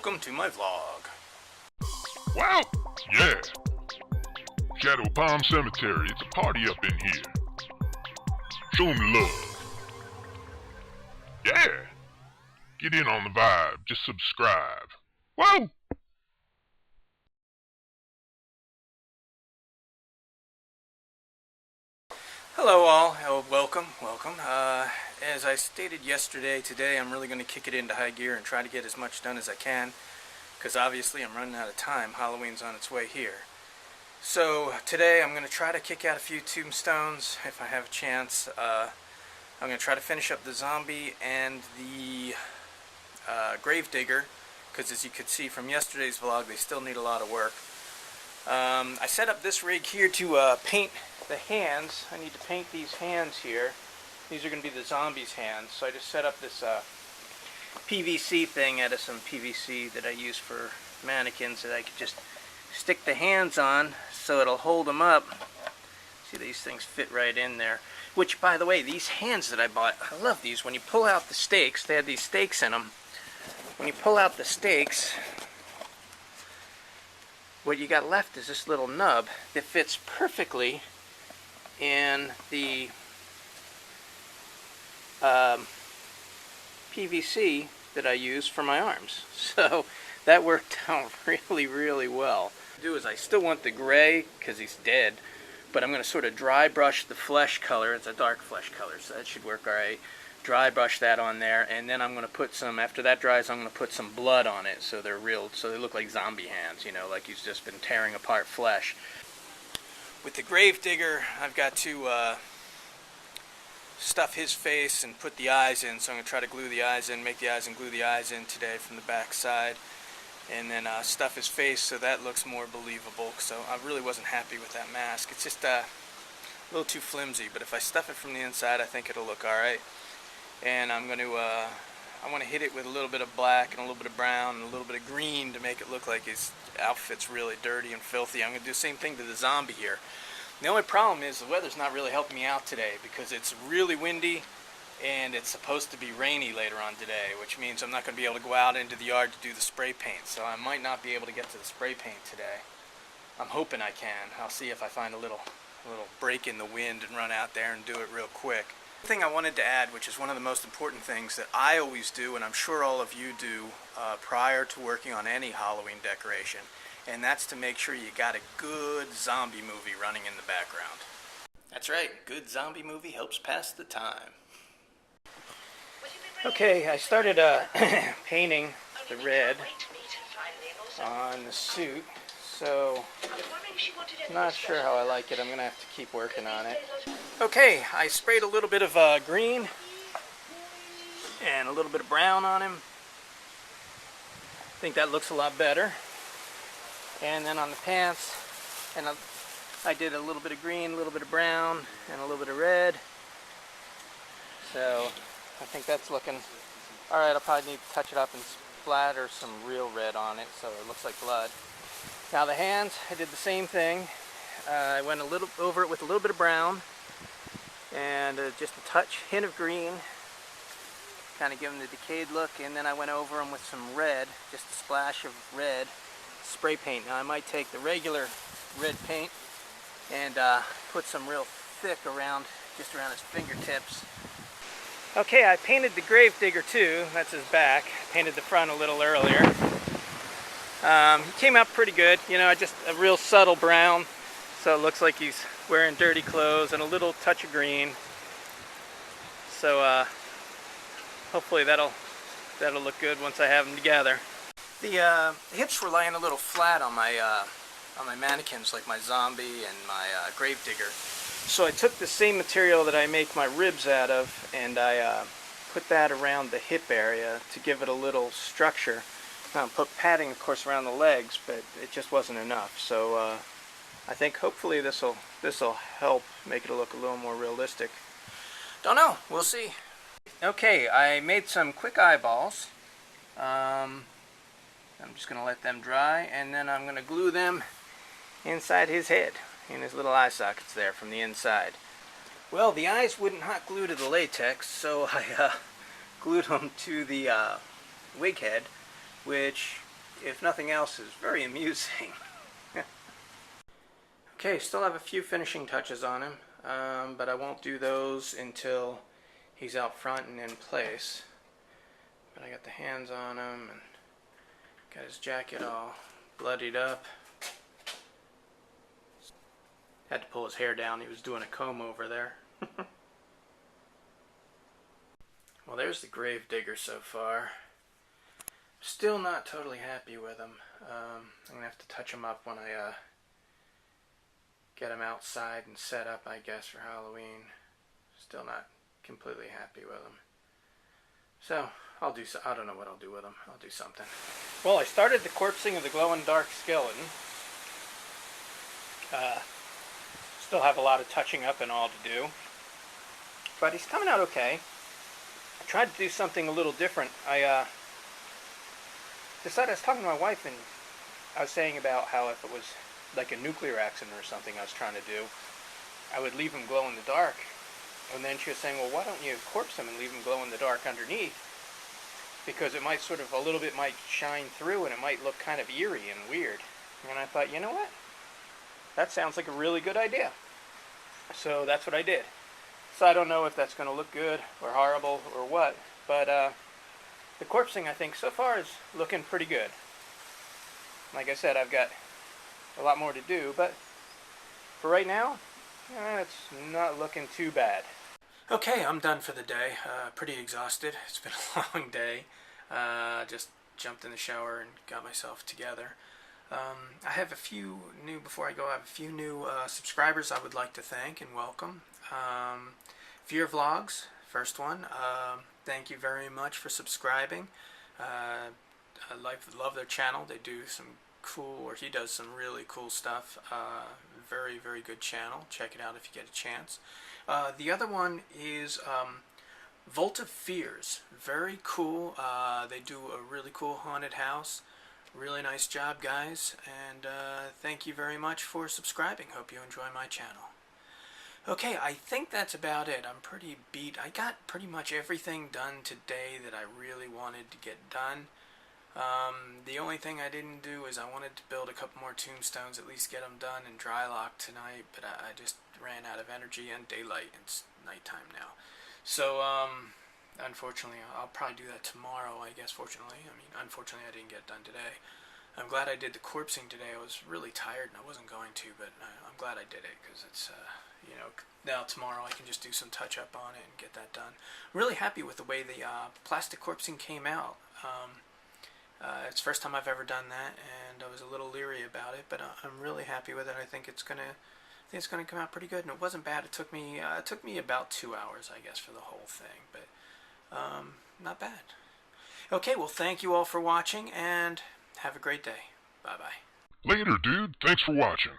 welcome to my vlog. Wow, yeah. Shadow Palm Cemetery, it's a party up in here. Show 'em love. Yeah. Get in on the vibe, just subscribe. Whoa! Hello all, welcome. As I stated yesterday, today I'm really going to kick it into high gear and try to get as much done as I can, because obviously I'm running out of time. Halloween's on its way here. So today I'm going to try to kick out a few tombstones if I have a chance. I'm going to try to finish up the zombie and the gravedigger, because as you could see from yesterday's vlog, they still need a lot of work. I set up this rig here to paint the hands. I need to paint these hands here. These are going to be the zombie's hands. So I just set up this PVC thing out of some PVC that I use for mannequins that I could just stick the hands on so it'll hold them up. See, these things fit right in there. Which, by the way, these hands that I bought, I love these. When you pull out the stakes, they had these stakes in them. When you pull out the stakes, what you got left is this little nub that fits perfectly in the PVC that I use for my arms. So that worked out really, really well. What I do is I still want the gray because he's dead, but I'm going to sort of dry brush the flesh color. It's a dark flesh color, so that should work alright. Dry brush that on there, and then I'm going to put some, after that dries, I'm going to put some blood on it so they're real, so they look like zombie hands, you know, like he's just been tearing apart flesh. With the gravedigger, I've got to stuff his face and put the eyes in, so I'm going to try to glue the eyes in, make the eyes and glue the eyes in today from the back side, and then stuff his face so that looks more believable. So I really wasn't happy with that mask. It's just a little too flimsy, but if I stuff it from the inside, I think it'll look alright. And I'm going to, I want to hit it with a little bit of black and a little bit of brown and a little bit of green to make it look like his outfit's really dirty and filthy. I'm going to do the same thing to the zombie here. The only problem is the weather's not really helping me out today because it's really windy and it's supposed to be rainy later on today, which means I'm not going to be able to go out into the yard to do the spray paint. So I might not be able to get to the spray paint today. I'm hoping I can. I'll see if I find a little break in the wind and run out there and do it real quick. The thing I wanted to add, which is one of the most important things that I always do, and I'm sure all of you do prior to working on any Halloween decoration, and that's to make sure you got a good zombie movie running in the background. That's right, good zombie movie helps pass the time. Okay, I started painting the red on the suit, so I'm not sure how I like it. I'm going to have to keep working on it. Okay, I sprayed a little bit of green and a little bit of brown on him. I think that looks a lot better. And then on the pants, and I did a little bit of green, a little bit of brown, and a little bit of red. So I think that's looking alright. I'll probably need to touch it up and splatter some real red on it so it looks like blood. Now the hands, I did the same thing. I went a little over it with a little bit of brown and just a touch, hint of green, kind of give them the decayed look, and then I went over them with some red, just a splash of red spray paint. Now I might take the regular red paint and put some real thick around, just around his fingertips. Okay, I painted the gravedigger too. That's his back. Painted the front a little earlier. He came out pretty good, you know, just a real subtle brown, so it looks like he's wearing dirty clothes, and a little touch of green. So hopefully that'll look good once I have them together. The hips were laying a little flat on my mannequins, like my zombie and my gravedigger. So I took the same material that I make my ribs out of, and I put that around the hip area to give it a little structure. Put padding, of course, around the legs, but it just wasn't enough. So I think hopefully this'll help make it look a little more realistic. Don't know. We'll see. Okay, I made some quick eyeballs. I'm just going to let them dry, and then I'm going to glue them inside his head, in his little eye sockets there from the inside. Well, the eyes wouldn't hot glue to the latex, so I glued them to the wig head, which if nothing else, is very amusing. Okay, still have a few finishing touches on him, but I won't do those until he's out front and in place. But I got the hands on him and got his jacket all bloodied up. Had to pull his hair down. He was doing a comb over there. Well, there's the grave digger so far. Still not totally happy with him. I'm going to have to touch him up when I get him outside and set up, I guess, for Halloween. Still not completely happy with him. So, I don't know what I'll do with him. I'll do something. Well, I started the corpsing of the glow-in-dark skeleton. Still have a lot of touching up and all to do. But he's coming out okay. I tried to do something a little different. I decided, I was talking to my wife, and I was saying about how if it was like a nuclear accident or something I was trying to do, I would leave him glow in the dark. And then she was saying, well, why don't you corpse him and leave him glow in the dark underneath? Because it might sort of, a little bit might shine through and it might look kind of eerie and weird. And I thought, you know what? That sounds like a really good idea. So that's what I did. So I don't know if that's going to look good or horrible or what, but the corpsing, I think, so far is looking pretty good. Like I said, I've got a lot more to do, but for right now, it's not looking too bad. Okay, I'm done for the day. Pretty exhausted. It's been a long day. Just jumped in the shower and got myself together. I have a few new, before I go, I have a few new subscribers I would like to thank and welcome. Fear Vlogs, first one. Thank you very much for subscribing. I love their channel. They do some cool, or he does some really cool stuff. Very, very good channel. Check it out if you get a chance. The other one is Vault of Fears. Very cool. They do a really cool haunted house. Really nice job, guys. And thank you very much for subscribing. Hope you enjoy my channel. Okay, I think that's about it. I'm pretty beat. I got pretty much everything done today that I really wanted to get done. The only thing I didn't do is I wanted to build a couple more tombstones, at least get them done and dry lock tonight, but I just ran out of energy and daylight. It's nighttime now. So, unfortunately, I'll probably do that tomorrow, I guess, fortunately. I mean, unfortunately, I didn't get it done today. I'm glad I did the corpsing today. I was really tired and I wasn't going to, but I'm glad I did it because it's, now tomorrow I can just do some touch-up on it and get that done. Really happy with the way the plastic corpsing came out. It's the first time I've ever done that, and I was a little leery about it, but I'm really happy with it. I think it's gonna come out pretty good, and it wasn't bad. It took me about 2 hours, I guess, for the whole thing, but not bad. Okay, well, thank you all for watching, and have a great day. Bye-bye. Later, dude. Thanks for watching.